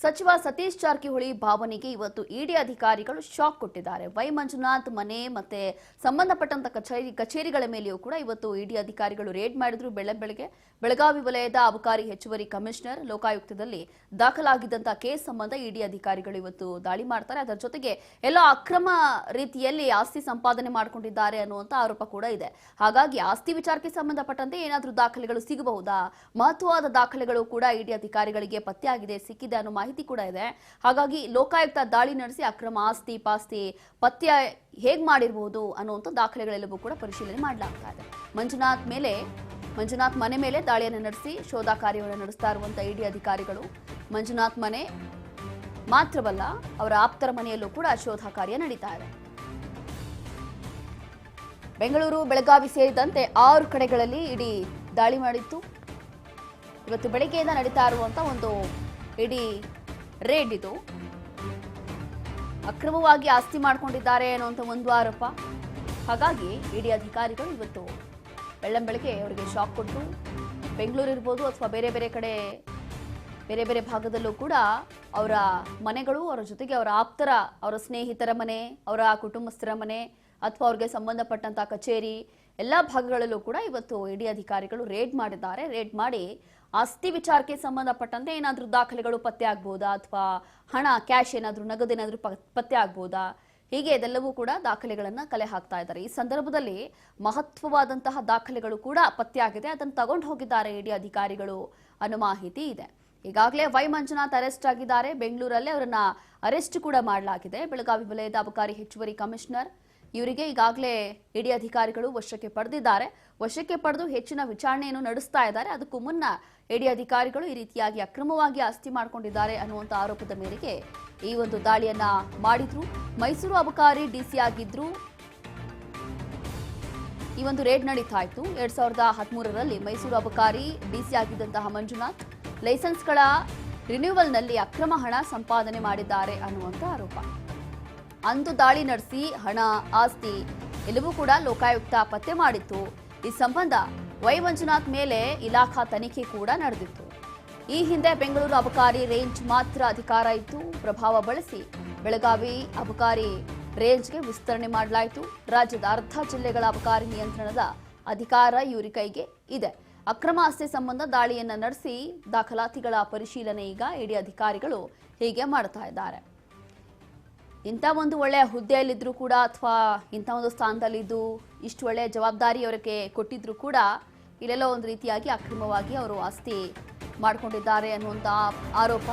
ಸಚಿವ ಸತೀಶ್ ಜಾರಕಿಹೊಳಿ ಭಾವನೆಗೆ ಇವತ್ತು ಇಡಿ ಅಧಿಕಾರಿಗಳು ಶಾಕ್ ಕೊಟ್ಟಿದ್ದಾರೆ. ವೈ ಮಂಜುನಾಥ್ ಮನೆ ಮತ್ತೆ ಸಂಬಂಧಪಟ್ಟಂತ ಕಚೇರಿಗಳ ಮೇಲೆಯೂ ಕೂಡ ಇವತ್ತು ಇಡಿ ಅಧಿಕಾರಿಗಳು ರೇಡ್ ಮಾಡಿದ್ರು. ಬೆಳಗ್ಗೆ ಬೆಳಗಾವಿ ವಲಯದ ಅಬಕಾರಿ ಹೆಚ್ಚುವರಿ ಕಮಿಷನರ್ ಲೋಕಾಯುಕ್ತದಲ್ಲಿ ದಾಖಲಾಗಿದ್ದಂತಹ ಕೇಸ್ ಸಂಬಂಧ ಇಡಿ ಅಧಿಕಾರಿಗಳು ಇವತ್ತು ದಾಳಿ ಮಾಡ್ತಾರೆ. ಅದರ ಜೊತೆಗೆ ಎಲ್ಲ ಅಕ್ರಮ ರೀತಿಯಲ್ಲಿ ಆಸ್ತಿ ಸಂಪಾದನೆ ಮಾಡಿಕೊಂಡಿದ್ದಾರೆ ಅನ್ನುವಂತ ಆರೋಪ ಕೂಡ ಇದೆ. ಹಾಗಾಗಿ ಆಸ್ತಿ ವಿಚಾರಕ್ಕೆ ಸಂಬಂಧಪಟ್ಟಂತೆ ಏನಾದರೂ ದಾಖಲೆಗಳು ಸಿಗಬಹುದಾ, ಮಹತ್ವವಾದ ದಾಖಲೆಗಳು ಕೂಡ ಇಡಿ ಅಧಿಕಾರಿಗಳಿಗೆ ಪತ್ತೆಯಾಗಿದೆ, ಸಿಕ್ಕಿದೆ ಅನ್ನೋ ಮಾಹಿತಿ ಕೂಡ ಇದೆ. ಹಾಗಾಗಿ ಲೋಕಾಯುಕ್ತ ದಾಳಿ ನಡೆಸಿ ಅಕ್ರಮ ಆಸ್ತಿ ಪಾಸ್ತಿ ಪತ್ತೆ ಹೇಗೆ ಮಾಡಿರಬಹುದು ಅನ್ನುವಂಥ ದಾಖಲೆಗಳೆಲ್ಲವೂ ಕೂಡ ಪರಿಶೀಲನೆ ಮಾಡಲಾಗ್ತಾ ಇದೆ. ಮಂಜುನಾಥ್ ಮನೆ ಮೇಲೆ ದಾಳಿಯನ್ನು ನಡೆಸಿ ಶೋಧ ಕಾರ್ಯವನ್ನು ನಡೆಸ್ತಾ ಇರುವಂತಹ ಇಡಿ ಅಧಿಕಾರಿಗಳು ಮಂಜುನಾಥ್ ಮನೆ ಮಾತ್ರವಲ್ಲ, ಅವರ ಆಪ್ತರ ಮನೆಯಲ್ಲೂ ಕೂಡ ಶೋಧ ಕಾರ್ಯ ನಡೀತಾ ಇದೆ. ಬೆಂಗಳೂರು, ಬೆಳಗಾವಿ ಸೇರಿದಂತೆ 6 ಕಡೆಗಳಲ್ಲಿ ಇಡಿ ದಾಳಿ ಮಾಡಿತ್ತು. ಇವತ್ತು ಬೆಳಗ್ಗೆಯಿಂದ ನಡೀತಾ ಇರುವಂತಹ ಒಂದು ಇಡಿ ರೇಡ್ ಇದು. ಅಕ್ರಮವಾಗಿ ಆಸ್ತಿ ಮಾಡಿಕೊಂಡಿದ್ದಾರೆ ಅನ್ನುವಂಥ ಒಂದು ಆರೋಪ. ಹಾಗಾಗಿ ಇಡಿ ಅಧಿಕಾರಿಗಳು ಇವತ್ತು ಬೆಳ್ಳಂಬೆಳಗ್ಗೆ ಅವರಿಗೆ ಶಾಕ್ ಕೊಟ್ಟು ಬೆಂಗಳೂರು ಇರ್ಬೋದು ಅಥವಾ ಬೇರೆ ಬೇರೆ ಕಡೆ ಬೇರೆ ಬೇರೆ ಭಾಗದಲ್ಲೂ ಕೂಡ ಅವರ ಮನೆಗಳು, ಅವರ ಜೊತೆಗೆ ಅವರ ಆಪ್ತರ, ಅವರ ಸ್ನೇಹಿತರ ಮನೆ, ಅವರ ಕುಟುಂಬಸ್ಥರ ಮನೆ ಅಥವಾ ಅವ್ರಿಗೆ ಸಂಬಂಧಪಟ್ಟಂತ ಕಚೇರಿ ಎಲ್ಲ ಭಾಗಗಳಲ್ಲೂ ಕೂಡ ಇವತ್ತು ಇಡಿ ಅಧಿಕಾರಿಗಳು ರೇಡ್ ಮಾಡಿದ್ದಾರೆ. ರೇಡ್ ಮಾಡಿ ಆಸ್ತಿ ವಿಚಾರಕ್ಕೆ ಸಂಬಂಧಪಟ್ಟಂತೆ ಏನಾದರೂ ದಾಖಲೆಗಳು ಪತ್ತೆ ಆಗ್ಬೋದಾ ಅಥವಾ ಹಣ, ಕ್ಯಾಶ್ ಏನಾದರೂ, ನಗದೇನಾದರೂ ಪತ್ತೆ ಆಗ್ಬೋದಾ, ಹೀಗೆ ಇದೆಲ್ಲವೂ ಕೂಡ ದಾಖಲೆಗಳನ್ನ ಕಲೆ ಹಾಕ್ತಾ ಇದ್ದಾರೆ. ಈ ಸಂದರ್ಭದಲ್ಲಿ ಮಹತ್ವವಾದಂತಹ ದಾಖಲೆಗಳು ಕೂಡ ಪತ್ತೆಯಾಗಿದೆ. ಅದನ್ನು ತಗೊಂಡು ಹೋಗಿದ್ದಾರೆ ಇಡಿ ಅಧಿಕಾರಿಗಳು ಅನ್ನೋ ಮಾಹಿತಿ ಇದೆ. ಈಗಾಗಲೇ ವೈ ಮಂಜುನಾಥ್ ಅರೆಸ್ಟ್ ಆಗಿದ್ದಾರೆ. ಬೆಂಗಳೂರಲ್ಲೇ ಅವರನ್ನ ಅರೆಸ್ಟ್ ಕೂಡ ಮಾಡಲಾಗಿದೆ. ಬೆಳಗಾವಿ ವಲಯದ ಅಬಕಾರಿ ಹೆಚ್ಚುವರಿ ಕಮಿಷನರ್ ಇವರಿಗೆ ಈಗಾಗಲೇ ಇಡಿ ಅಧಿಕಾರಿಗಳು ವಶಕ್ಕೆ ಪಡೆದಿದ್ದಾರೆ. ವಶಕ್ಕೆ ಪಡೆದು ಹೆಚ್ಚಿನ ವಿಚಾರಣೆಯನ್ನು ನಡೆಸ್ತಾ ಇದ್ದಾರೆ. ಅದಕ್ಕೂ ಮುನ್ನ ಇಡಿ ಅಧಿಕಾರಿಗಳು ಈ ರೀತಿಯಾಗಿ ಅಕ್ರಮವಾಗಿ ಆಸ್ತಿ ಮಾಡಿಕೊಂಡಿದ್ದಾರೆ ಅನ್ನುವಂಥ ಆರೋಪದ ಮೇರೆಗೆ ಈ ಒಂದು ದಾಳಿಯನ್ನ ಮಾಡಿದ್ರು. ಮೈಸೂರು ಅಬಕಾರಿ ಡಿಸಿ ಆಗಿದ್ರು. ಈ ಒಂದು ರೇಡ್ ನಡೀತಾ ಇತ್ತು. 2013ರಲ್ಲಿ ಮೈಸೂರು ಅಬಕಾರಿ ಡಿಸಿ ಆಗಿದ್ದಂತಹ ಮಂಜುನಾಥ್ ಲೈಸೆನ್ಸ್ಗಳ ರಿನ್ಯೂವಲ್ನಲ್ಲಿ ಅಕ್ರಮ ಹಣ ಸಂಪಾದನೆ ಮಾಡಿದ್ದಾರೆ ಅನ್ನುವಂಥ ಆರೋಪ. ಅಂದು ದಾಳಿ ನಡೆಸಿ ಹಣ, ಆಸ್ತಿ ಎಲ್ಲವೂ ಕೂಡ ಲೋಕಾಯುಕ್ತ ಪತ್ತೆ ಮಾಡಿತ್ತು. ಈ ಸಂಬಂಧ ವೈ ಮಂಜುನಾಥ್ ಮೇಲೆ ಇಲಾಖಾ ತನಿಖೆ ಕೂಡ ನಡೆದಿತ್ತು. ಈ ಹಿಂದೆ ಬೆಂಗಳೂರು ಅಬಕಾರಿ ರೇಂಜ್ ಮಾತ್ರ ಅಧಿಕಾರ ಇತ್ತು. ಪ್ರಭಾವ ಬಳಸಿ ಬೆಳಗಾವಿ ಅಬಕಾರಿ ರೇಂಜ್ಗೆ ವಿಸ್ತರಣೆ ಮಾಡಲಾಯಿತು. ರಾಜ್ಯದ ಅರ್ಧ ಜಿಲ್ಲೆಗಳ ಅಬಕಾರಿ ನಿಯಂತ್ರಣದ ಅಧಿಕಾರ ಇವರ ಕೈಗೆ ಇದೆ. ಅಕ್ರಮ ಆಸ್ತಿ ಸಂಬಂಧ ದಾಳಿಯನ್ನ ನಡೆಸಿ ದಾಖಲಾತಿಗಳ ಪರಿಶೀಲನೆ ಈಗ ಇಡಿ ಅಧಿಕಾರಿಗಳು ಹೀಗೆ ಮಾಡ್ತಾ ಇದ್ದಾರೆ. ಇಂಥ ಒಂದು ಒಳ್ಳೆಯ ಹುದ್ದೆಯಲ್ಲಿದ್ದರೂ ಕೂಡ ಅಥವಾ ಇಂಥ ಒಂದು ಸ್ಥಾನದಲ್ಲಿದ್ದು ಇಷ್ಟು ಒಳ್ಳೆಯ ಜವಾಬ್ದಾರಿ ಅವರಿಗೆ ಕೊಟ್ಟಿದ್ರು ಕೂಡ ಇಲ್ಲೆಲ್ಲೋ ಒಂದು ರೀತಿಯಾಗಿ ಅಕ್ರಮವಾಗಿ ಅವರು ಆಸ್ತಿ ಮಾಡಿಕೊಂಡಿದ್ದಾರೆ ಅನ್ನುವಂಥ ಆರೋಪ.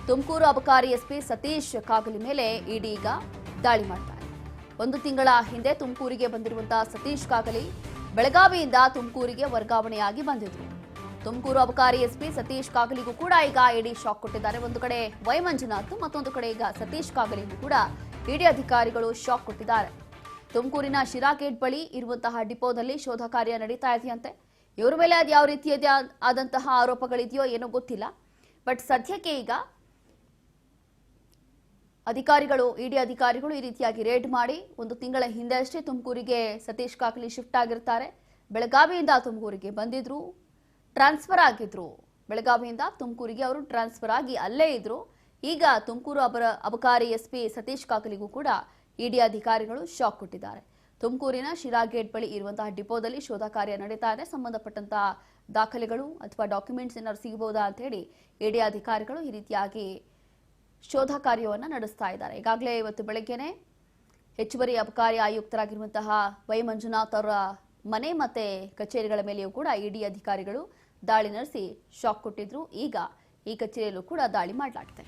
ತುಮಕೂರು ಅಬಕಾರಿ ಎಸ್ಪಿ ಸತೀಶ್ ಕಾಗಲಿ ಮೇಲೆ ಇಡಿ ಈಗ ದಾಳಿ ಮಾಡ್ತಾರೆ. 1 ತಿಂಗಳ ಹಿಂದೆ ತುಮಕೂರಿಗೆ ಬಂದಿರುವಂತಹ ಸತೀಶ್ ಕಾಗಲಿ ಬೆಳಗಾವಿಯಿಂದ ತುಮಕೂರಿಗೆ ವರ್ಗಾವಣೆಯಾಗಿ ಬಂದಿದ್ರು. ತುಮಕೂರು ಅಬಕಾರಿ ಎಸ್ಪಿ ಸತೀಶ್ ಕಾಗಲಿಗೂ ಕೂಡ ಈಗ ಇಡಿ ಶಾಕ್ ಕೊಟ್ಟಿದ್ದಾರೆ. ಒಂದು ಕಡೆ ವೈ ಮಂಜುನಾಥ್, ಮತ್ತೊಂದು ಕಡೆ ಈಗ ಸತೀಶ್ ಕಾಗಲಿಗೂ ಕೂಡ ಇಡಿ ಅಧಿಕಾರಿಗಳು ಶಾಕ್ ಕೊಟ್ಟಿದ್ದಾರೆ. ತುಮಕೂರಿನ ಶಿರಾ ಗೇಟ್ ಬಳಿ ಇರುವಂತಹ ಡಿಪೋದಲ್ಲಿ ಶೋಧ ಕಾರ್ಯ ನಡೀತಾ ಇದೆಯಂತೆ. ಇವರ ಮೇಲೆ ಅದು ಯಾವ ರೀತಿಯ ಆದಂತಹ ಆರೋಪಗಳಿದೆಯೋ ಏನೋ ಗೊತ್ತಿಲ್ಲ. ಬಟ್ ಸದ್ಯಕ್ಕೆ ಈಗ ಇಡಿ ಅಧಿಕಾರಿಗಳು ಈ ರೀತಿಯಾಗಿ ರೇಡ್ ಮಾಡಿ 1 ತಿಂಗಳ ಹಿಂದೆ ಅಷ್ಟೇ ತುಮಕೂರಿಗೆ ಸತೀಶ್ ಕಾಗಲಿ ಶಿಫ್ಟ್ ಆಗಿರ್ತಾರೆ. ಬೆಳಗಾವಿಯಿಂದ ತುಮಕೂರಿಗೆ ಬಂದಿದ್ರು, ಟ್ರಾನ್ಸ್ಫರ್ ಆಗಿದ್ರು. ಬೆಳಗಾವಿಯಿಂದ ತುಮಕೂರಿಗೆ ಅವರು ಟ್ರಾನ್ಸ್ಫರ್ ಆಗಿ ಅಲ್ಲೇ ಇದ್ರು. ಈಗ ತುಮಕೂರು ಅಬಕಾರಿ ಎಸ್ಪಿ ಸತೀಶ್ ಕಾಗಲಿಗೂ ಕೂಡ ಇಡಿ ಅಧಿಕಾರಿಗಳು ಶಾಕ್ ಕೊಟ್ಟಿದ್ದಾರೆ. ತುಮಕೂರಿನ ಶಿರಾ ಗೇಟ್ ಬಳಿ ಇರುವಂತಹ ಡಿಪೋದಲ್ಲಿ ಶೋಧ ಕಾರ್ಯ ನಡೀತಾ ಇದೆ. ಸಂಬಂಧಪಟ್ಟಂತಹ ದಾಖಲೆಗಳು ಅಥವಾ ಡಾಕ್ಯುಮೆಂಟ್ಸ್ ಏನಾದ್ರು ಸಿಗಬಹುದಾ ಅಂತ ಹೇಳಿ ಇಡಿ ಅಧಿಕಾರಿಗಳು ಈ ರೀತಿಯಾಗಿ ಶೋಧ ಕಾರ್ಯವನ್ನು ನಡೆಸ್ತಾ ಇದ್ದಾರೆ. ಈಗಾಗಲೇ ಇವತ್ತು ಬೆಳಗ್ಗೆನೆ ಹೆಚ್ಚುವರಿ ಅಬಕಾರಿ ಆಯುಕ್ತರಾಗಿರುವಂತಹ ವೈ ಮಂಜುನಾಥ್ ಅವರ ಮನೆ ಮತ್ತೆ ಕಚೇರಿಗಳ ಮೇಲೆಯೂ ಕೂಡ ಇಡಿ ಅಧಿಕಾರಿಗಳು ದಾಳಿ ನಡೆಸಿ ಶಾಕ್ ಕೊಟ್ಟಿದ್ರು. ಈಗ ಈ ಕಚೇರಿಯಲ್ಲೂ ಕೂಡ ದಾಳಿ ಮಾಡಲಾಗಿದೆ.